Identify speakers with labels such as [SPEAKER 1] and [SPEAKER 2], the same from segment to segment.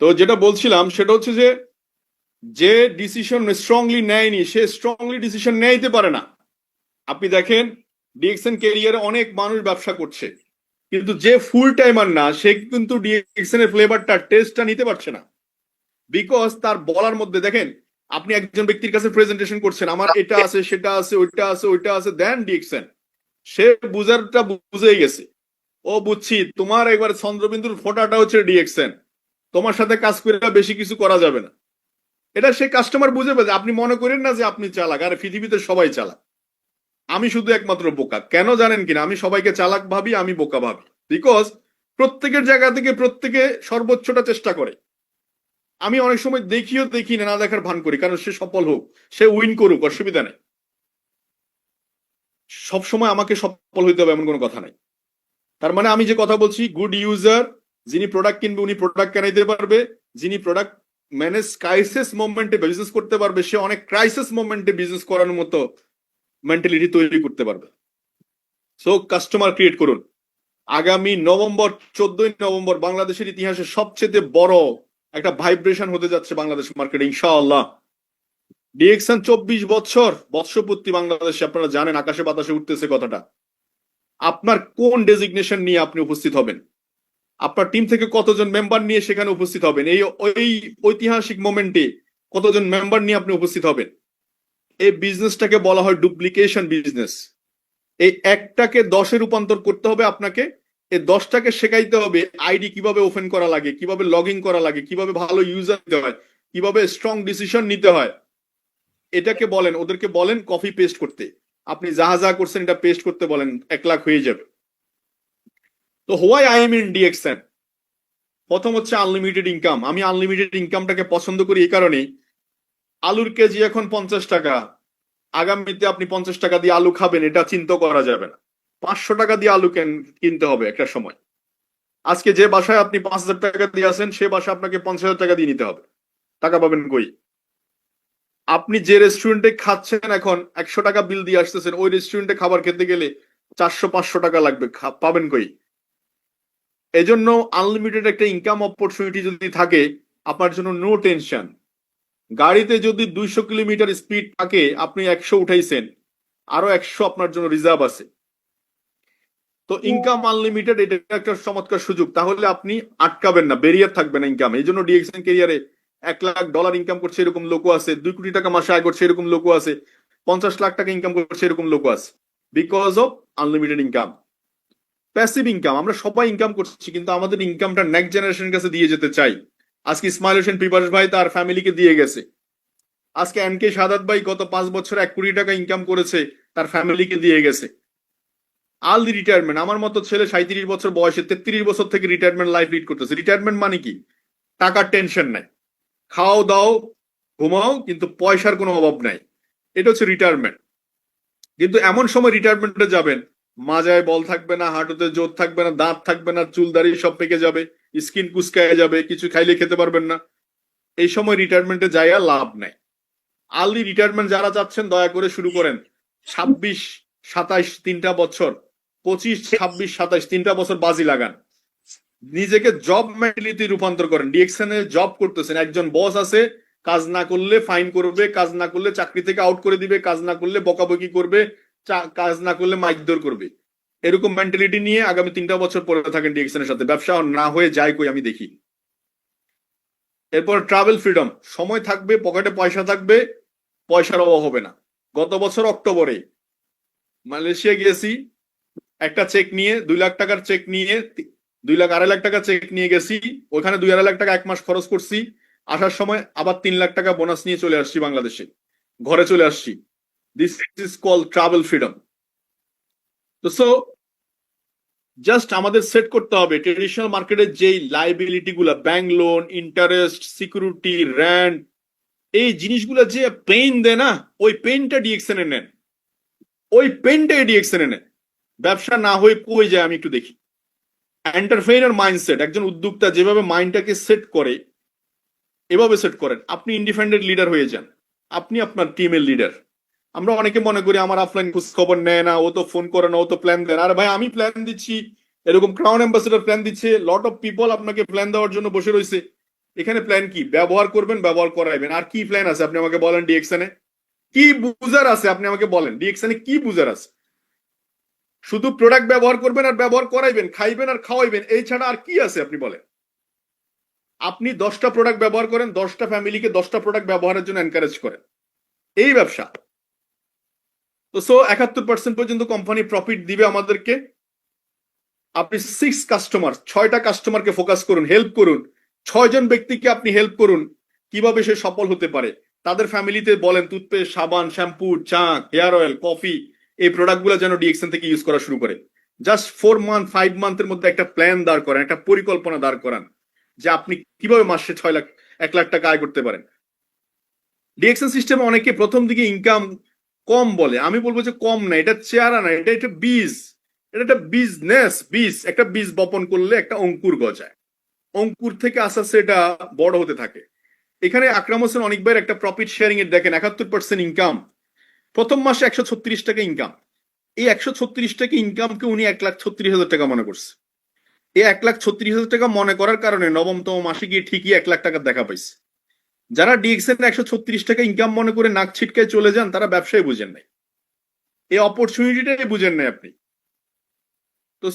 [SPEAKER 1] তো যেটা বলছিলাম সেটা হচ্ছে যে যে ডিসিশন স্ট্রংলি নেয়নি সে স্ট্রংলি ডিসিশন নিতে পারে না। আপনি দেখেন ডিএক্সএন ক্যারিয়ারে অনেক মানুষ ব্যবসা করছে, কিন্তু যে ফুল টাইমার না সে কিন্তু ডিএক্সএন এর ফ্লেভারটা টেস্টটা নিতে পারছে না। বিকজ তার বলার মধ্যে দেখেন, আপনি একজন ব্যক্তির কাছে প্রেজেন্টেশন করছেন আমার এটা আছে সেটা আছে ওইটা আছে ওইটা আছে, দেন ডিএক্সএন সে বুঝারটা বুঝেই গেছে। ও বুঝছি তোমার একবার চন্দ্রবিন্দুর ফোটাটা হচ্ছে ডিএক্সএন, তোমার সাথে কাজ করে বেশি কিছু করা যাবে না। এটা সে কাস্টমার বুঝে পেয়েছে। আপনি মনে করেন না যে আপনি চালাক, আর পৃথিবীতে সবাই চালাক, আমি শুধু একমাত্র বোকা। কেন জানেন কিনা? আমি সবাইকে চালাক ভাবি, আমি বোকা ভাবি। বিকজ প্রত্যেকের জায়গা থেকে প্রত্যেকে সর্বোচ্চটা চেষ্টা করে। আমি অনেক সময় দেখিও দেখি না, না দেখার ভান করি, কারণ সে সফল হোক, সে উইন করুক, অসুবিধা নেই। সবসময় আমাকে সফল হইতে হবে এমন কোনো কথা নাই। তার মানে আমি যে কথা বলছি, গুড ইউজার যিনি প্রোডাক্ট কিনবে উনি প্রোডাক্ট কেনাইতে পারবে, যিনি প্রোডাক্ট ম্যানেজ ক্রাইসিস মোমেন্টে বিজনেস করতে পারবে সে অনেক ক্রাইসিস মোমেন্টে বিজনেস করার মতো মেন্টালিটি তৈরি করতে পারবে। সো কাস্টমার ক্রিয়েট করুন। আগামী নভেম্বর, 14ই নভেম্বর বাংলাদেশের ইতিহাসে সবচেয়ে বড় একটা ভাইব্রেশন হতে যাচ্ছে বাংলাদেশ মার্কেটে ইনশাআল্লাহ। ডিএক্সএন 24 বছর বৎসপূর্তি বাংলাদেশে, আপনারা জানেন আকাশে বাতাসে উঠতেছে কথাটা। আপনার কোন ডেজিগনেশন নিয়ে আপনি উপস্থিত হবেন, আপনার টিম থেকে কতজন মেম্বার নিয়ে সেখানে উপস্থিত হবেন, এই ওই ঐতিহাসিক মোমেন্টে কতজন মেম্বার নিয়ে আপনি উপস্থিত হবেন। এই বিজনেসটাকে বলা হয় ডুপ্লিকেশন বিজনেস। এই একটাকে 10-এ রূপান্তর করতে হবে আপনাকে। এই 10টাকে শেখাইতে হবে আইডি কিভাবে ওপেন করা লাগে, কিভাবে লগ ইন করা লাগে, কিভাবে ভালো ইউজার দিতে হয়, কিভাবে স্ট্রং ডিসিশন নিতে হয়। এটাকে বলেন, ওদেরকে বলেন কপি পেস্ট করতে। আপনি যাহা যা করছেন এটা পেস্ট করতে বলেন, 1 লাখ হয়ে যাবে। তো why I am in DXN, প্রথম হচ্ছে আনলিমিটেড ইনকাম। আমি আনলিমিটেড ইনকামটাকে পছন্দ করি এই কারণে, আলুর কেজি এখন 50 টাকা, আগামীতে আপনি 50 টাকা দিয়ে আলু খাবেন এটা চিন্তা করা যাবে না। 500 টাকা দিয়ে আলু কিনতে হবে একটা সময়। আজকে যে বাসায় আপনি 5,000 টাকা দিয়ে আছেন সে বাসায় আপনাকে 50,000 টাকা দিয়ে নিতে হবে। টাকা পাবেন কই? আপনি যে রেস্টুরেন্টে খাচ্ছেন এখন 100 টাকা বিল দিয়ে আসতেছেন, ওই রেস্টুরেন্টে খাবার খেতে গেলে 400-500 টাকা লাগবে, পাবেন কই? এজন্য আনলিমিটেড একটা ইনকাম অপরচুনিটি যদি থাকে আপনার জন্য নো টেনশন। গাড়িতে যদি 200 কিলোমিটার স্পিড থাকে, আপনি 100 উঠাইছেন, আরো 100 আপনার জন্য রিজার্ভ আছে। তো ইনকাম আনলিমিটেড, এটা একটা চমৎকার সুযোগ। তাহলে আপনি আটকাবেন না, ব্যারিয়ার থাকবে না ইনকাম। এই জন্য ডিএক্সএন ক্যারিয়ারে $1 লাখ ইনকাম করছে এরকম লোকও আছে, 2 কোটি টাকা মাসে আয় করছে এরকম লোকও আছে, 50 লাখ টাকা ইনকাম করছে এরকম লোকও আছে, because of unlimited income. Passive income আমরা সবাই ইনকাম করছি, কিন্তু আমাদের ইনকামটা নেক্সট জেনারেশনের কাছে দিয়ে যেতে চাই। আজকে ইসমাইল হোসেন পিপাস ভাই তার ফ্যামিলিকে দিয়ে গেছে। আজকে এম কে সাদাত ভাই গত 5 বছরে 1 কোটি টাকা ইনকাম করেছে, তার ফ্যামিলিকে দিয়ে গেছে। আর্লি রিটায়ারমেন্ট, আমার মতো ছেলে 37 বছর বয়সে 33 বছর থেকে রিটায়ারমেন্ট লাইফ লিড করতেছে। রিটায়ারমেন্ট মানে কি? টাকার টেনশন নাই, খাও দাও ঘুমাও, কিন্তু পয়সার কোনো অভাব নাই। এটা হচ্ছে রিটায়ারমেন্ট। কিন্তু এমন সময় রিটায়ারমেন্টে যাবেন মাজায় বল থাকবে না, হাঁটুতে জোর থাকবে না, দাঁত থাকবে না, চুল দাড়ি সব পেকে যাবে, স্কিন কুচকায় যাবে, কিছু খাইলে খেতে পারবেন না। এই সময় রিটায়ারমেন্টে যাইয়া লাভ নাই। আর্লি রিটায়ারমেন্ট যারা চাচ্ছেন দয়া করে শুরু করেন। 26, 27 তিনটা বছর, 25, 26, 27 তিনটা বছর বাজি লাগান। নিজেকে জব মেন্টালিটি রূপান্তর করেন। ডিএক্সএন এ জব করতেছেন, একজন বস আছে, কাজ না করলে ফাইন করবে, কাজ না করলে চাকরি থেকে আউট করে দিবে, কাজ না করলে বকাবকি করবে, কাজ না করলে মাইকদর করবে। এরকম মেন্টালিটি নিয়ে আগামী 3টা বছর পরে থাকেন ডিএক্সএন এর সাথে, ব্যবসা না হয়ে যায় কই আমি দেখি। এরপর ট্রাভেল ফ্রিডম, সময় থাকবে, পকেটে পয়সা থাকবে, পয়সার অভাব হবে না। গত বছর অক্টোবরে মালয়েশিয়া গিয়েছি, একটা চেক নিয়ে 2 লাখ টাকার চেক নিয়ে, 2 লাখ 2.5 লাখ টাকা চেক নিয়ে গেছি। ওখানে 2.5 লাখ টাকা 1 মাস খরচ করছি। আসার সময় আবার 3 লাখ টাকা বোনাস নিয়ে চলে আসছি বাংলাদেশে, ঘরে চলে আসছি। This is call travel freedom. তো সো জাস্ট আমাদের সেট করতে হবে ট্রেডিশনাল মার্কেটের যেই লাইবিলিটি গুলা, bank loan, interest, security, rent, এই জিনিসগুলো যে পেইন দেয় না, ওই পেইনটা ডিএক্সএন এ নেন, ওই পেইনটা ডিএক্সএন এ নেন। ব্যবসা না হয়ে কই যায় আমি একটু দেখি। এন্টারপ্রেনার মাইন্ডসেট, একজন উদ্যোক্তা যেভাবে মাইন্ডটাকে সেট করে এভাবে সেট করেন, আপনি ইন্ডিপেন্ডেন্ট লিডার হয়ে যান, আপনি আপনার টিমের লিডার। আমরা অনেকে মনে করি আমার অফলাইন খোঁজ খবর নেয় না, ও তো ফোন করে না, ও তো প্ল্যান দেয় না। আরে ভাই আমি প্ল্যান দিচ্ছি, এরকম ক্রাউন অ্যাম্বাসেডর প্ল্যান দিচ্ছে, লট অফ পিপল আপনাকে প্ল্যান দেওয়ার জন্য বসে রয়েছে। এখানে প্ল্যান কি? ব্যবহার করবেন, ব্যবহার করাইবেন। আর কি প্ল্যান আছে আপনি আমাকে বলেন? ডিএক্সএন কি বুজার আছে আপনি আমাকে বলেন? ডিএক্সএন কি বুজার আছে? শুধু প্রোডাক্ট ব্যবহার করবেন আর ব্যবহার করাইবেন, খাইবেন আর খাওয়াইবেন, এই ছাড়া আর কি আছে আপনি বলেন? আপনি 10টা প্রোডাক্ট ব্যবহার করেন, 10টা ফ্যামিলিকে 10টা প্রোডাক্ট ব্যবহারের জন্য এনকারেজ করেন, এই ব্যবসা। তো 71% পর্যন্ত কোম্পানি প্রফিট দিবে আমাদেরকে। আপনি 6টা কাস্টমারকে ফোকাস করুন, হেল্প করুন, 6জন ব্যক্তিকে আপনি হেল্প করুন কিভাবে সে সফল হতে পারে। তাদের ফ্যামিলিতে বলেন টুথপেস্ট, সাবান, শ্যাম্পু, চা, হেয়ার অয়েল, কফি, এই প্রোডাক্টগুলো যেন ডিএক্সএন থেকে ইউজ করা শুরু করে। জাস্ট 4 মান্থ 5 মান্থের মধ্যে একটা প্ল্যান দাঁড় করান, একটা পরিকল্পনা দাঁড় করান যে আপনি কিভাবে মাসে 6 লাখ 1 লাখ টাকা আয় করতে পারেন। ডিএক্সএন সিস্টেমে অনেকে প্রথম দিকে ইনকাম কম বলে, আমি বলবো যে কম না, এটা চেহারা না, এটা একটা বীজ, এটা একটা বিজনেস। বীজ, একটা বীজ বপন করলে একটা অঙ্কুর গজায়, অঙ্কুর থেকে আস্তে আস্তে এটা বড় হতে থাকে। এখানে আকরাম হোসেন অনেক ভাইয়ের একটা প্রফিট শেয়ারিং এর দেখেন 71% ইনকাম, প্রথম মাসে 136 টাকা ইনকাম। এই 136 টাকা ইনকামকে উনি 1,36,000 টাকা মনে করছে। এই 1,36,000 টাকা মনে করার কারণে নবমতম মাসে গিয়ে ঠিকই 1 লাখ টাকার দেখা পাইছে। যারা ডিএক্সএন 136 টাকা ইনকাম মনে করে নাক ছিটকায় চলে যান, তারা ব্যবসায় বুঝেন নাই, এই অপরচুনিটিটাই বুঝেন নাই আপনি। তো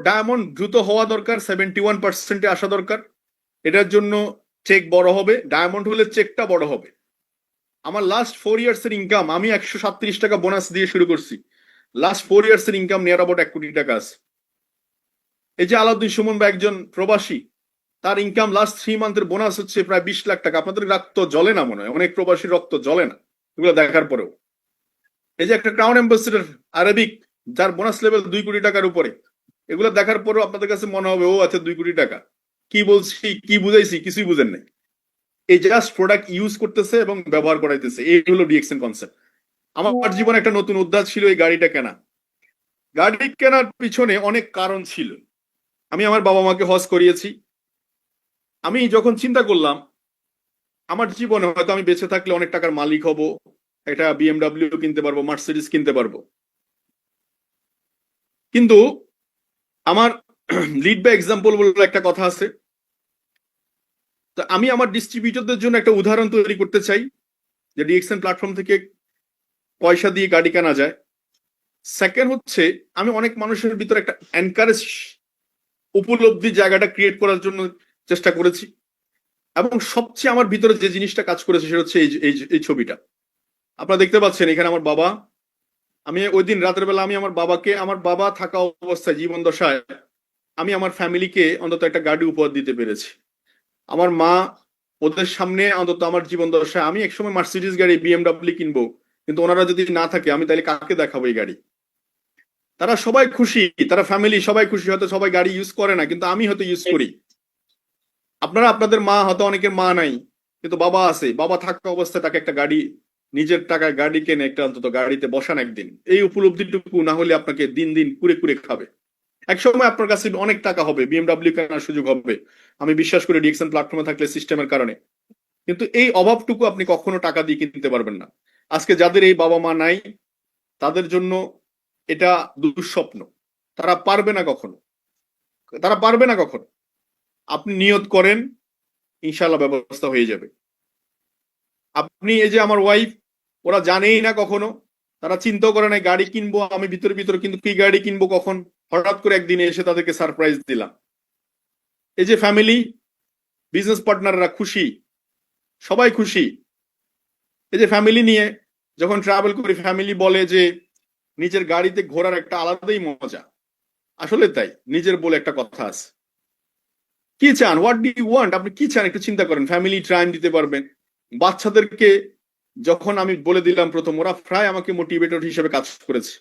[SPEAKER 1] ডায়মন্ড দ্রুত হওয়া দরকার, 71%-এ আসা দরকার। এটার জন্য চেক বড় হবে, ডায়মন্ড হলে চেকটা বড় হবে। আমার লাস্ট 4 ইয়ার্স এর ইনকাম, আমি 137 টাকা বোনাস দিয়ে শুরু করছি, লাস্ট 4 ইয়ার্স এর ইনকাম নিয়ার অ্যাবাউট 1 কোটি টাকা আছে। এই যে আলাউদ্দিন সুমন বা একজন প্রবাসী, তার ইনকাম লাস্ট 3 মান্থের বোনাস হচ্ছে প্রায় 20 লাখ টাকা। আপনাদের রক্ত জ্বলে না মনে হয়? অনেক প্রবাসীর রক্ত জ্বলে না এগুলো দেখার পরেও। এই যে একটা ক্রাউন অ্যাম্বাসেডর আরবিক, যার বোনাস লেভেল 2 কোটি টাকার উপরে, এগুলো দেখার পরেও আপনাদের কাছে মনে হবে ও আচ্ছা 2 কোটি টাকা, কি বলছি কি বুঝাইছি কিছুই বুঝেন নাই। এই জাস্ট প্রোডাক্ট ইউজ করতেছে এবং ব্যবহার করাইতেছে, এই হলো ডিএক্সএন কনসেপ্ট। আমার জীবনে একটা নতুন উদ্ধার ছিল এই গাড়িটা কেনা। গাড়ি কেনার পিছনে অনেক কারণ ছিল। আমি আমার বাবা মাকে হজ করিয়েছি। আমি যখন চিন্তা করলাম আমার জীবনে হয়তো আমি বেঁচে থাকলে অনেক টাকার মালিক হব, একটা বিএমডব্লিউ কিনতে পারবো, মার্সিডিজ কিনতে পারবো, কিন্তু আমার লিড বাই এক্সাম্পল বলে একটা কথা আছে। তো আমি আমার ডিস্ট্রিবিউটরদের জন্য একটা উদাহরণ তৈরি করতে চাই যে ডিএক্সএন প্ল্যাটফর্ম থেকে পয়সা দিয়ে গাড়ি কেনা যায়। সেকেন্ড হচ্ছে, আমি অনেক মানুষের ভিতরে একটা এনকারেজ উপলব্ধি জায়গাটা ক্রিয়েট করার জন্য চেষ্টা করেছি। এবং সবচেয়ে আমার ভিতরে যে জিনিসটা কাজ করেছে সেটা হচ্ছে এই ছবিটা আপনারা দেখতে পাচ্ছেন এখানে। আমার বাবা, আমি ওই দিন রাতের বেলা আমি আমার বাবাকে, আমার বাবা থাকা অবস্থায় জীবন দশায় আমি আমার ফ্যামিলিকে অন্তত একটা গাড়ি উপহার দিতে পেরেছি। আমার মা, ওদের সামনে অন্তত আমার জীবন দশায় আমি একসময় মার্সিডিজ গাড়ি বিএমডব্লিউ কিনবো, কিন্তু ওনারা যদি না থাকে আমি তাহলে কাকে দেখাবো এই গাড়ি? তারা সবাই খুশি, তারা ফ্যামিলি সবাই খুশি, হয়তো সবাই গাড়ি ইউজ করে না কিন্তু আমি হয়তো ইউজ করি। আপনারা, আপনাদের মা হয়তো অনেকের মা নাই কিন্তু বাবা আছে, বাবা থাকা অবস্থায় তাকে একটা গাড়ি, নিজের টাকায় গাড়ি কেনে একটা অন্তত গাড়িতে বসান একদিন, এই উপলব্ধিটুকু না হলে আপনাকে দিন দিন কুড়ে কুড়ে খাবে। একসময় আপনার কাছে অনেক টাকা হবে, বিএমডব্লিউ কেনার সুযোগ হবে, আমি বিশ্বাস করি ডিএক্সএন প্ল্যাটফর্মে থাকলে সিস্টেমের কারণে। কিন্তু এই অভাবটুকু আপনি কখনো টাকা দিয়ে কিনতে পারবেন না। আজকে যাদের এই বাবা মা নাই তাদের জন্য এটা দুঃস্বপ্ন, তারা পারবে না কখনো, তারা পারবে না কখনো। আপনি নিয়ত করেন, ইনশাল্লাহ ব্যবস্থা হয়ে যাবে। আপনি, এই যে আমার ওয়াইফ, ওরা জানেই না কখনো, তারা চিন্তাও করে না গাড়ি কিনবো আমি ভিতরে ভিতরে, কিন্তু কি গাড়ি কিনবো কখন, হঠাৎ করে একদিনে এসে তাদেরকে সারপ্রাইজ দিলাম। এই যে ফ্যামিলি, বিজনেস পার্টনাররা খুশি, সবাই খুশি। এই যে ফ্যামিলি নিয়ে যখন ট্রাভেল করি, ফ্যামিলি বলে যে নিজের গাড়িতে ঘোরার একটা আলাদাই মজা। আসলে তাই, নিজের বলে একটা কথা আছে। কি চান, হোয়াট ডু ইউ ওয়ান্ট, আপনি কি চান একটু চিন্তা করেন। ফ্যামিলি টাইম দিতে পারবেন। বাচ্চাদেরকে যখন আমি বলে দিলাম প্রথম, ওরা প্রায় আমাকে মোটিভেটর হিসেবে কাজ করেছে।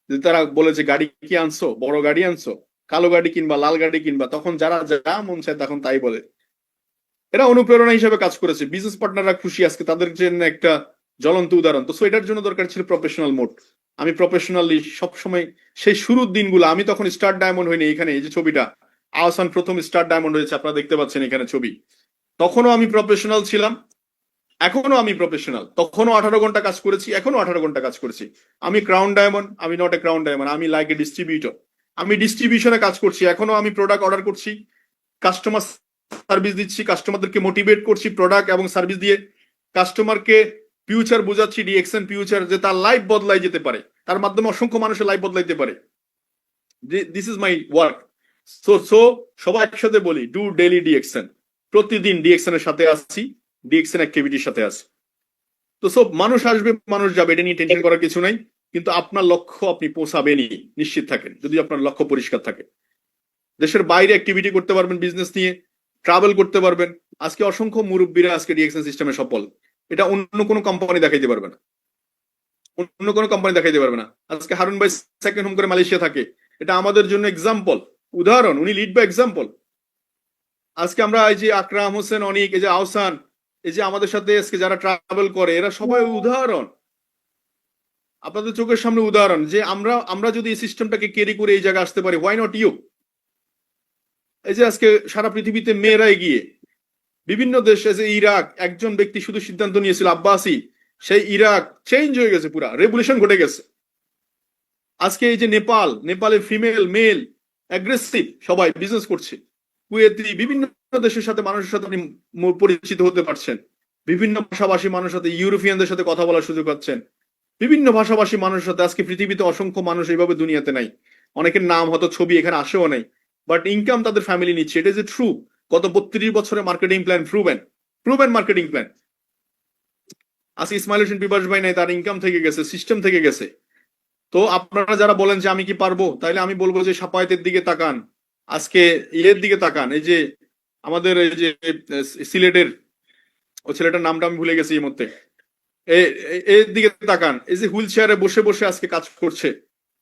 [SPEAKER 1] যে তারা বলেছে গাড়ি কি আনছো, বড় গাড়ি আনছো, কালো গাড়ি কিনবা, লাল গাড়ি কিনবা, তখন যারা যা মন চায় তখন তাই বলে। এরা অনুপ্রেরণা হিসেবে কাজ করেছে। বিজনেস পার্টনাররা খুশি, আজকে তাদের জন্য একটা জ্বলন্ত উদাহরণ। তো এটার জন্য দরকার ছিল প্রফেশনাল মোড। আমি প্রফেশনালি সবসময়, সেই শুরুর দিনগুলো, আমি তখন স্টার ডায়মন্ড হইনি। এখানে এই যে ছবিটা, আহসান প্রথম স্টার ডায়মন্ড হয়েছে, আপনারা দেখতে পাচ্ছেন এখানে ছবি। তখনও আমি প্রফেশনাল ছিলাম, এখনো আমি প্রফেশনাল। তখনও 18 ঘন্টা কাজ করেছি, এখনো 18 ঘন্টা কাজ করেছি। আমি ক্রাউন ডায়মন্ড, আমি নট এ ক্রাউন ডায়মন্ড, আমি লাইক এ ডিস্ট্রিবিউটর। আমি ডিস্ট্রিবিউশনে কাজ করছি, এখনো আমি প্রোডাক্ট অর্ডার করছি, কাস্টমার সার্ভিস দিচ্ছি, কাস্টমারদেরকে মোটিভেট করছি প্রোডাক্ট এবং সার্ভিস দিয়ে, কাস্টমারকে ফিউচার বোঝাচ্ছি, ডিএক্সএন ফিউচার, যে তার লাইফ বদলাই যেতে পারে, তার মাধ্যমে অসংখ্য মানুষের লাইফ বদলাইতে পারে। This is my work. So সবাই একসাথে বলি, ডু ডেইলি ডিএক্সএন। প্রতিদিন ডিএক্সএন এর সাথে আসছি, ডিএক্সএন অ্যাক্টিভিটির সাথে আসছি। তো সব মানুষ আসবে, মানুষ যাবে, এটা নিয়ে টেনশন করার কিছু নাই, কিন্তু আপনার লক্ষ্য আপনি পৌঁছাবেনই, নিশ্চিত থাকেন, যদি আপনার লক্ষ্য পরিষ্কার থাকে। দেশের বাইরে অ্যাক্টিভিটি করতে পারবেন, বিজনেস নিয়ে ট্রাভেল করতে পারবেন। আজকে অসংখ্য মুরব্বীরা আজকে ডিএক্সএন সিস্টেমে সফল, এটা অন্য কোনো কোম্পানি দেখাইতে পারবে না, অন্য কোনো কোম্পানি দেখাইতে পারবে না। আজকে হারুন ভাই সেকেন্ড হোম করে মালয়েশিয়া থাকে, এটা আমাদের জন্য এক্সাম্পল, উদাহরণ, উনি লিড বাই এক্সাম্পল। আজকে আমরা এই যে আকরাম হোসেন, অনিক, এই যে আহসান, এই যে আমাদের সাথে আজকে যারা ট্রাভেল করে, এরা সবাই উদাহরণ, আপনাদের চোখের সামনে উদাহরণ, যে আমরা যদি এই সিস্টেমটাকে ক্যারি করে এই জায়গায় আসতে পারি, হোয়াই নট ইউ? এই যে আজকে সারা পৃথিবীতে মেয়েরাই গিয়ে বিভিন্ন দেশে, যে ইরাক, একজন ব্যক্তি শুধু সিদ্ধান্ত নিয়েছিল আব্বাসি, সেই ইরাক চেঞ্জ হয়ে গেছে, পুরা রেভলিউশন ঘটে গেছে। আজকে এই যে নেপালের ফিমেল মেল অ্যাগ্রেসিভ সবাই বিজনেস করছে। কুয়েতি, বিভিন্ন দেশের সাথে মানুষের সাথে আপনি পরিচিত হতে পারছেন, বিভিন্ন ভাষাভাষী মানুষের সাথে, ইউরোপিয়ানদের সাথে কথা বলার সুযোগ পাচ্ছেন, বিভিন্ন ভাষাভাষী মানুষের সাথে। আজকে পৃথিবীতে অসংখ্য মানুষ এইভাবে দুনিয়াতে নাই, অনেকের নাম হয়তো ছবি এখানে আসেও নাই, বাট ইনকাম তাদের ফ্যামিলি নিচ্ছে, এটা যে ট্রু। গত 32 বছরে marketing plan proven marketing plan. আজকে ইসমাইল হোসেন বিবাস ভাই নাই, তার ইনকাম থেকে গেছে, সিস্টেম থেকে গেছে। তো আপনারা যারা বলেন যে আমি কি পারবো, তাইলে আমি বলবো যে সাপায়েতের দিকে তাকান, আজকে ইয়ের দিকে তাকান, এই যে আমাদের এই যে সিলেটের ও ছেলেটার নামটা আমি ভুলে গেছি এই মুহূর্তে, এর দিকে তাকান, এই যে হুইল চেয়ারে বসে বসে আজকে কাজ করছে।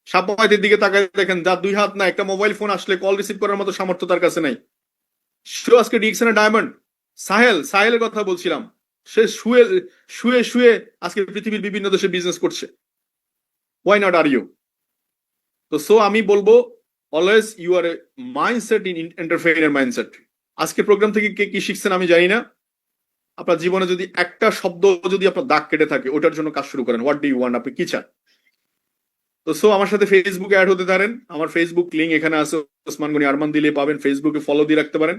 [SPEAKER 1] সাপায়েতের দিকে তাকায় দেখেন, যার 2 হাত না, একটা মোবাইল ফোন আসলে কল রিসিভ করার মতো সামর্থ্য তার কাছে নাই, সে আজকে ডিএক্সএন ডায়মন্ড। সাহেলের কথা বলছিলাম, সে শুয়ে শুয়ে শুয়ে আজকে পৃথিবীর বিভিন্ন দেশে বিজনেস করছে। Why not are you? তো সো আমি বলবো, always you are a mindset in entrepreneur mindset. আজকে প্রোগ্রাম থেকে কে কি শিখছেন আমি জানি না, আপনার জীবনে যদি একটা শব্দ যদি আপনার দাগ কেটে থাকে, ওটার জন্য কাজ শুরু করেন। হোয়াট ডু ইউ ওয়ান্ট, আপনি কি চান? তো সো আমার সাথে ফেসবুকে অ্যাড হতে পারেন, আমার ফেসবুক লিঙ্ক এখানে আছে, ওসমান গনি আরমান দিলে পাবেন, ফেসবুকে ফলো দিয়ে রাখতে পারেন।